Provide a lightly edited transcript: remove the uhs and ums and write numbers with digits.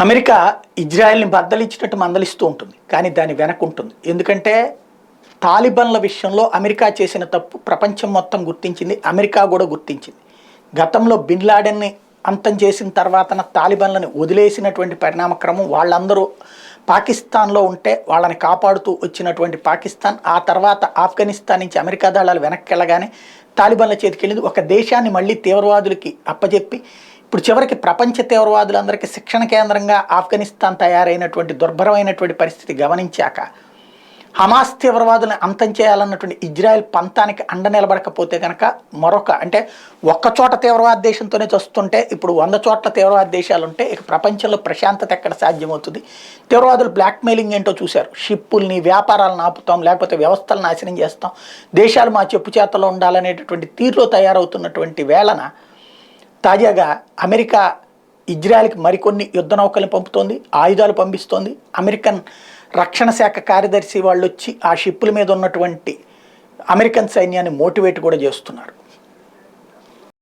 America ఇజ్రాయెల్ని బద్దలిచ్చినట్టు మందలిస్తూ ఉంటుంది, కానీ దాని వెనక ఉంటుంది. ఎందుకంటే తాలిబాన్ల విషయంలో అమెరికా చేసిన తప్పు ప్రపంచం మొత్తం గుర్తించింది, అమెరికా కూడా గుర్తించింది. గతంలో బిన్ లాడెన్ని అంతం చేసిన తర్వాత తాలిబాన్లను వదిలేసినటువంటి పరిణామక్రమం, వాళ్ళందరూ పాకిస్తాన్లో ఉంటే వాళ్ళని కాపాడుతూ వచ్చినటువంటి పాకిస్తాన్ ఆ తర్వాత ఆఫ్ఘనిస్తాన్ నుంచి అమెరికా దళాలు వెనక్కి వెళ్ళగానే తాలిబాన్ల చేతికి వెళ్ళింది. ఒక దేశాన్ని మళ్ళీ తీవ్రవాదులకి అప్పజెప్పి ఇప్పుడు చివరికి ప్రపంచ తీవ్రవాదులందరికీ శిక్షణ కేంద్రంగా ఆఫ్ఘనిస్తాన్ తయారైనటువంటి దుర్భరమైనటువంటి పరిస్థితి గమనించాక హమాస్ తీవ్రవాదులను అంతం చేయాలన్నటువంటి ఇజ్రాయెల్ పంతానికి అండ నిలబడకపోతే కనుక మరొక అంటే ఒక్కచోట తీవ్రవాద దేశంతోనే చూస్తుంటే ఇప్పుడు 100 చోట్ల తీవ్రవాద దేశాలు ఉంటే ఇక ప్రపంచంలో ప్రశాంతత ఎక్కడ సాధ్యమవుతుంది? తీవ్రవాదులు బ్లాక్మెయిలింగ్ ఏంటో చూశారు. షిప్పుల్ని, వ్యాపారాలను ఆపుతాం, లేకపోతే వ్యవస్థలను నాశనం చేస్తాం, దేశాలు మా చెప్పు చేతలో ఉండాలనేటటువంటి తీరులో తయారవుతున్నటువంటి వేళన తాజాగా అమెరికా ఇజ్రాయెల్కి మరికొన్ని యుద్ధ నౌకలను పంపుతోంది, ఆయుధాలు పంపిస్తోంది. అమెరికన్ రక్షణ శాఖ కార్యదర్శి వాళ్ళు వచ్చి ఆ షిప్పుల మీద ఉన్నటువంటి అమెరికన్ సైన్యాన్ని మోటివేట్ కూడా చేస్తున్నారు.